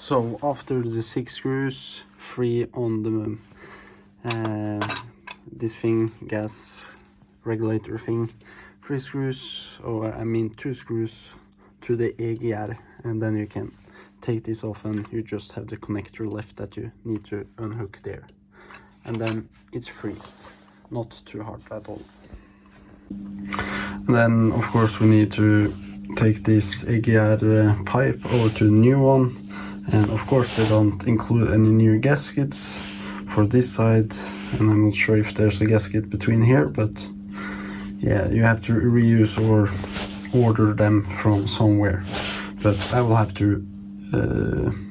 So after the 6 screws, 3 on the this thing, gas regulator thing, 3 screws, or I mean 2 screws to the EGR, and then you can take this off and you just have the connector left that you need to unhook there, and then it's free. Not too hard at all. And then of course we need to take this EGR pipe over to the new one, and of course they don't include any new gaskets for this side, and I'm not sure if there's a gasket between here, but yeah, you have to reuse or order them from somewhere, but I will have to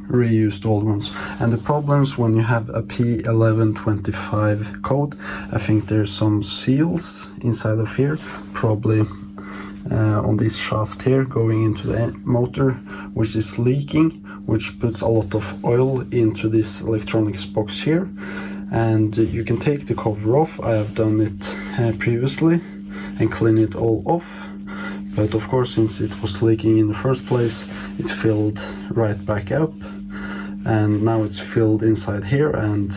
reuse the old ones. And the problems when you have a P1125 code, I think there's some seals inside of here, probably on this shaft here going into the motor, which is leaking, which puts a lot of oil into this electronics box here. And you can take the cover off. I have done it previously and clean it all off, but of course since it was leaking in the first place, it filled right back up, and now it's filled inside here. And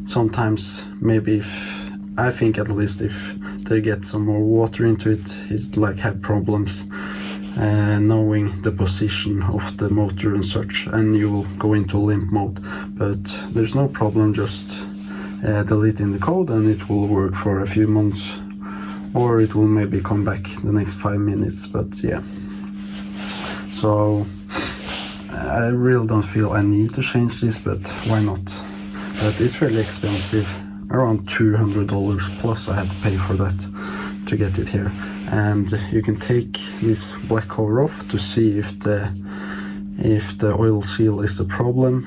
sometimes, maybe if I think at least if they get some more water into it, it like have problems knowing the position of the motor and such, and you will go into limp mode. But there's no problem, just deleting the code and it will work for a few months, or it will maybe come back the next 5 minutes. But yeah, so I really don't feel I need to change this, but why not? But it's really expensive, around $200 plus I had to pay for that to get it here. And you can take this black cover off to see if the oil seal is the problem,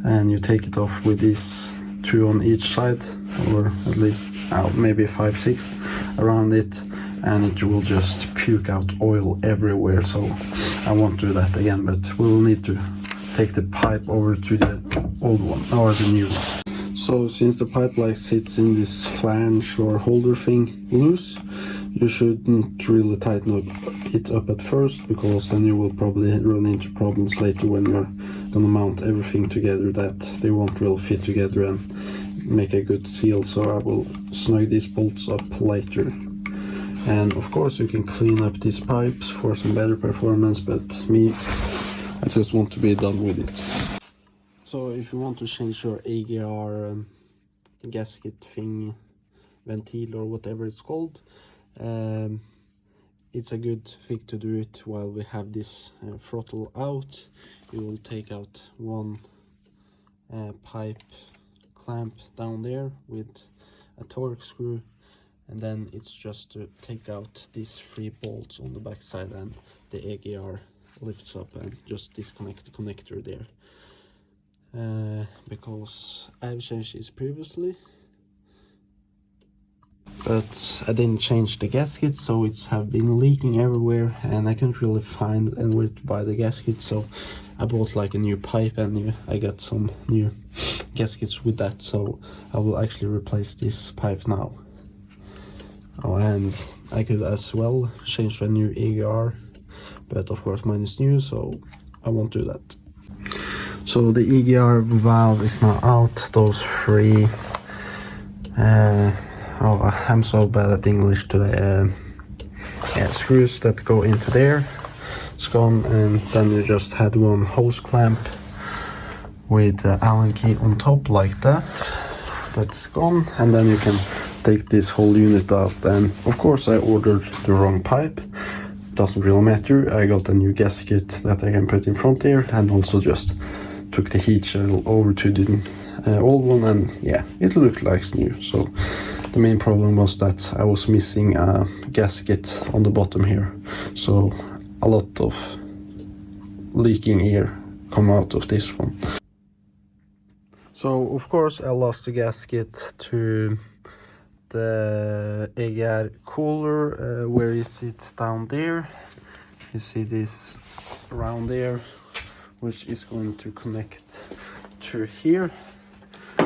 and you take it off with these 2 on each side, or at least maybe 5, 6 around it, and it will just puke out oil everywhere. So I won't do that again, but we will need to take the pipe over to the old one, or the new one. So since the pipe like sits in this flange or holder thing loose, you shouldn't really tighten it up at first, because then you will probably run into problems later when you're gonna mount everything together, that they won't really fit together and make a good seal. So I will snug these bolts up later. And of course you can clean up these pipes for some better performance, but me, I just want to be done with it. So if you want to change your EGR gasket thing, ventil or whatever it's called, it's a good thing to do it while we have this throttle out. You will take out one pipe clamp down there with a torque screw, and then it's just to take out these 3 bolts on the back side, and the EGR lifts up, and just disconnect the connector there. Because I've changed this previously, but I didn't change the gasket, so it's have been leaking everywhere, and I couldn't really find anywhere to buy the gasket. So I bought like a new pipe, and I got some new gaskets with that. So I will actually replace this pipe now. Oh, and I could as well change to a new EGR, but of course mine is new, so I won't do that. So the EGR valve is now out. Those 3 oh, I'm so bad at English today. Screws that go into there, it's gone, and then you just had one hose clamp with the Allen key on top like that. That's gone, and then you can take this whole unit out. And of course I ordered the wrong pipe. Doesn't really matter. I got a new gasket that I can put in front here, and also just took the heat shell over to the old one, and yeah, it looked like new. So the main problem was that I was missing a gasket on the bottom here, so a lot of leaking air come out of this one. So of course I lost the gasket to the EGR cooler. Where is it? Down there. You see this around there, which is going to connect to here.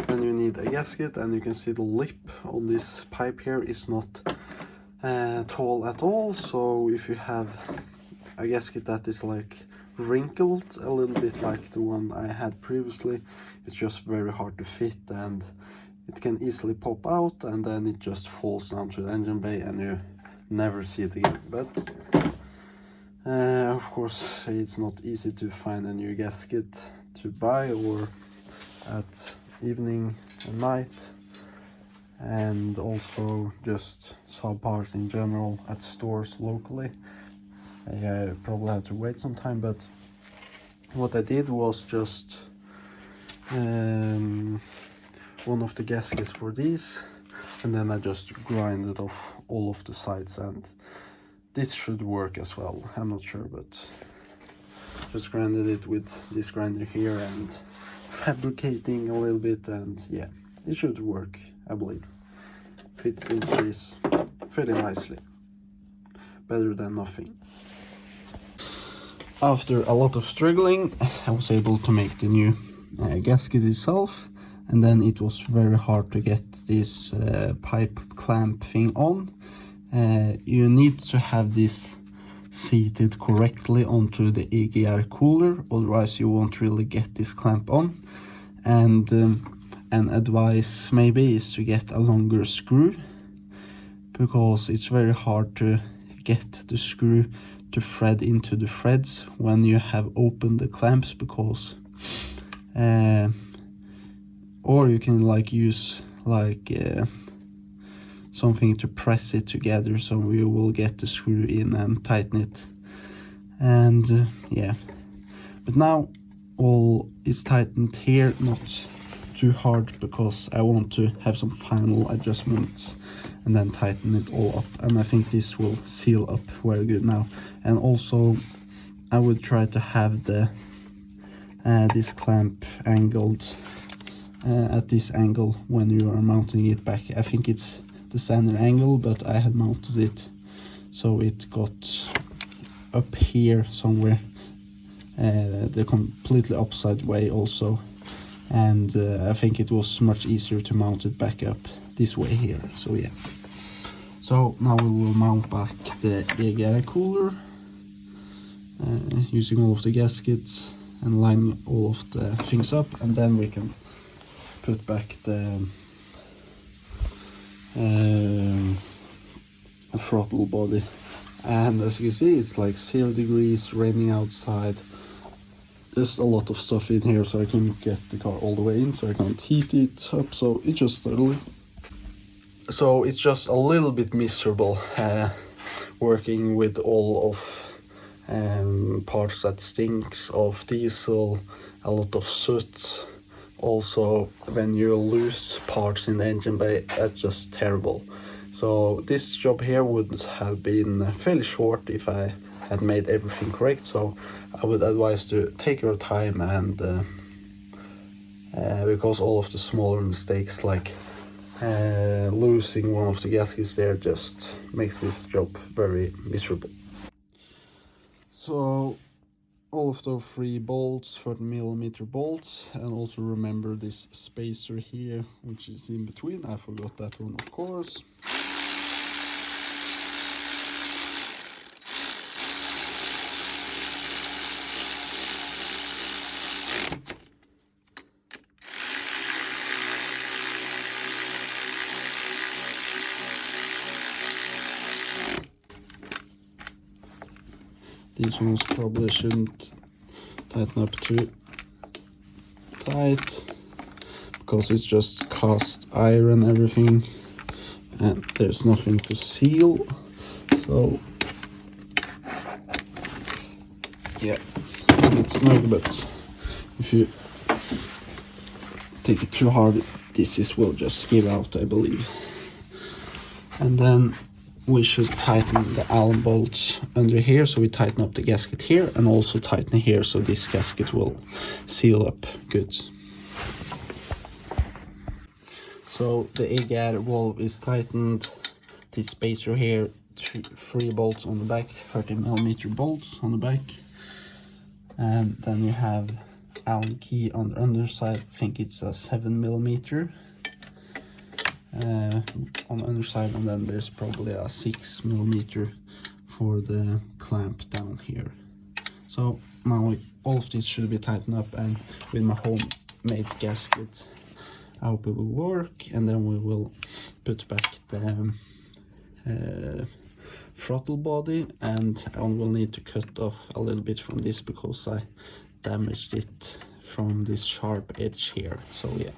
Then you need a gasket, and you can see the lip on this pipe here is not tall at all. So if you have a gasket that is like wrinkled, a little bit like the one I had previously. It's just very hard to fit, and it can easily pop out, and then it just falls down to the engine bay and you never see it again. But of course it's not easy to find a new gasket to buy, or at evening and night, and also just Saab parts in general at stores locally. I probably have to wait some time, but what I did was just one of the gaskets for these, and then I just grinded off all of the sides, and this should work as well. I'm not sure, but just grinded it with this grinder here and fabricating a little bit, and yeah, it should work, I believe. Fits into this fairly nicely, better than nothing. After a lot of struggling, I was able to make the new gasket itself, and then it was very hard to get this pipe clamp thing on. You need to have this seated correctly onto the EGR cooler, otherwise you won't really get this clamp on. And an advice maybe is to get a longer screw, because it's very hard to get the screw to thread into the threads when you have opened the clamps, because or you can like use like something to press it together, so you will get the screw in and tighten it. And yeah, but now all is tightened here, not too hard, because I want to have some final adjustments and then tighten it all up, and I think this will seal up very good now. And also I would try to have the this clamp angled at this angle when you are mounting it back. I think it's the standard angle, but I had mounted it so it got up here somewhere, the completely opposite way also, and I think it was much easier to mount it back up this way here. So yeah, so now we will mount back the EGR cooler using all of the gaskets and line all of the things up, and then we can put back the throttle body. And as you can see, it's like 0 degrees, raining outside. There's a lot of stuff in here, so I couldn't get the car all the way in, so I can't heat it up, so it's just a little bit miserable working with all of parts that stinks of diesel, a lot of soot. Also, when you lose parts in the engine bay, that's just terrible. So this job here would have been fairly short if I had made everything correct. So I would advise to take your time, and because all of the smaller mistakes like losing one of the gaskets there just makes this job very miserable. So all of the 3 bolts, 30mm bolts, and also remember this spacer here which is in between. I forgot that one, of course. These ones probably shouldn't tighten up too tight, because it's just cast iron, everything, and there's nothing to seal. So yeah, it's snug, but if you take it too hard, this will just give out, I believe. And then we should tighten the Allen bolts under here, so we tighten up the gasket here and also tighten here, so this gasket will seal up good. So the EGR valve is tightened, this spacer here, 3 bolts on the back, 30mm bolts on the back, and then you have Allen key on the underside. I think it's a 7mm on the underside, and then there's probably a 6mm for the clamp down here. So now all of this should be tightened up, and with my homemade gasket I hope it will work. And then we will put back the throttle body, and I will need to cut off a little bit from this because I damaged it from this sharp edge here. So yeah,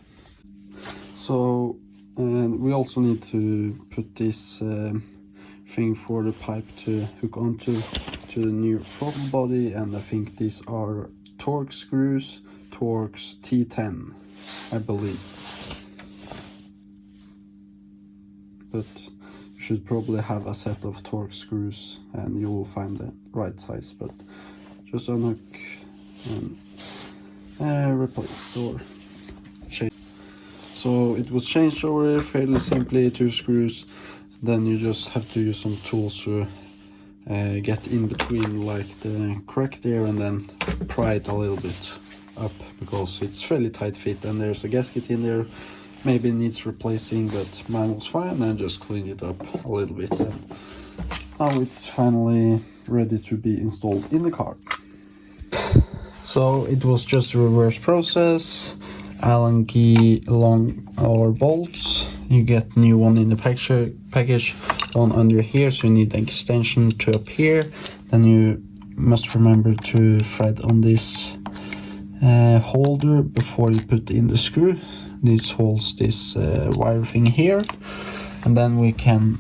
so we also need to put this thing for the pipe to hook onto the new throttle body, and I think these are Torx screws, Torx T10 I believe, but you should probably have a set of Torx screws and you will find the right size. But just unhook and replace or change. So it was changed over fairly simply, 2 screws. Then you just have to use some tools to get in between like the crack there, and then pry it a little bit up because it's fairly tight fit, and there's a gasket in there. Maybe it needs replacing, but mine was fine, and just cleaned it up a little bit, and now it's finally ready to be installed in the car. So it was just a reverse process. Allen key along our bolts. You get new one in the package, one under here, so you need an extension to up here. Then you must remember to thread on this holder before you put in the screw. This holds this wire thing here, and then we can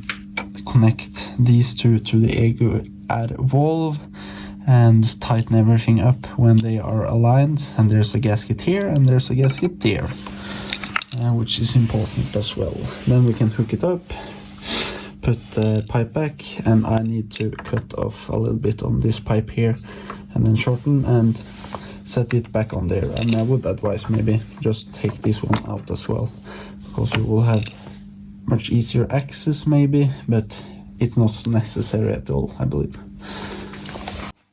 connect these two to the EGR valve and tighten everything up when they are aligned. And there's a gasket here and there's a gasket there, which is important as well. Then we can hook it up, put the pipe back, and I need to cut off a little bit on this pipe here and then shorten and set it back on there. And I would advise maybe just take this one out as well, because you will have much easier access maybe, but it's not necessary at all, I believe.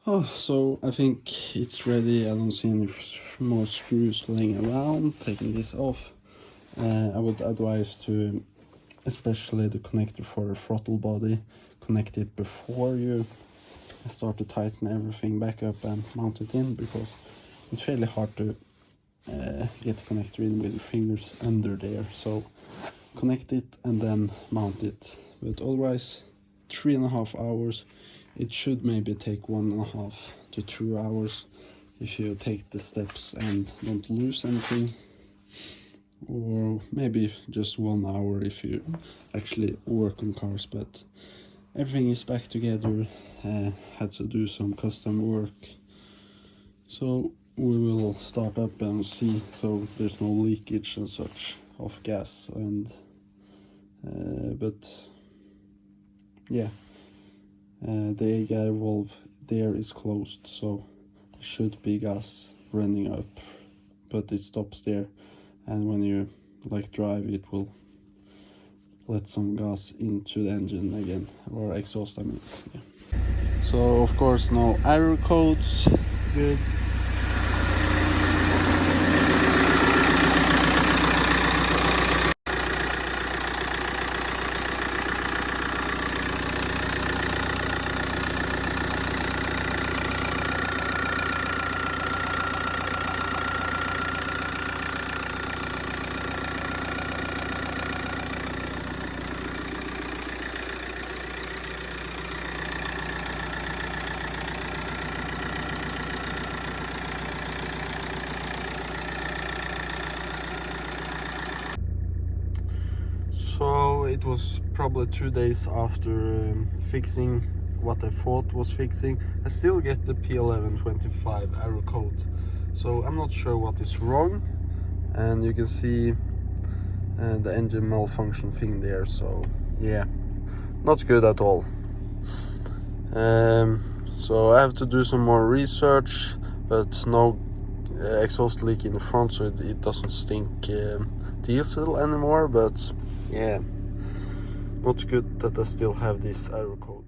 Oh, so I think it's ready. I don't see any more screws laying around. Taking this off, I would advise to, especially the connector for the throttle body, connect it before you start to tighten everything back up and mount it in, because it's fairly hard to get the connector in with your fingers under there. So connect it and then mount it. But otherwise, 3.5 hours. It should maybe take 1.5 to 2 hours if you take the steps and don't lose anything, or maybe just 1 hour if you actually work on cars. But everything is back together. Had to do some custom work, so we will start up and see so there's no leakage and such of gas. And but yeah, the EGR valve there is closed, so there should be gas running up, but it stops there, and when you like drive it will let some gas into the engine again, or exhaust I mean. Yeah. So of course no error codes, good. So it was probably 2 days after fixing what I thought was fixing. I still get the P1125 error code, so I'm not sure what is wrong. And you can see the engine malfunction thing there, so yeah, not good at all. So I have to do some more research, but no exhaust leak in the front, so it doesn't stink diesel anymore. But yeah, not good that I still have this error code.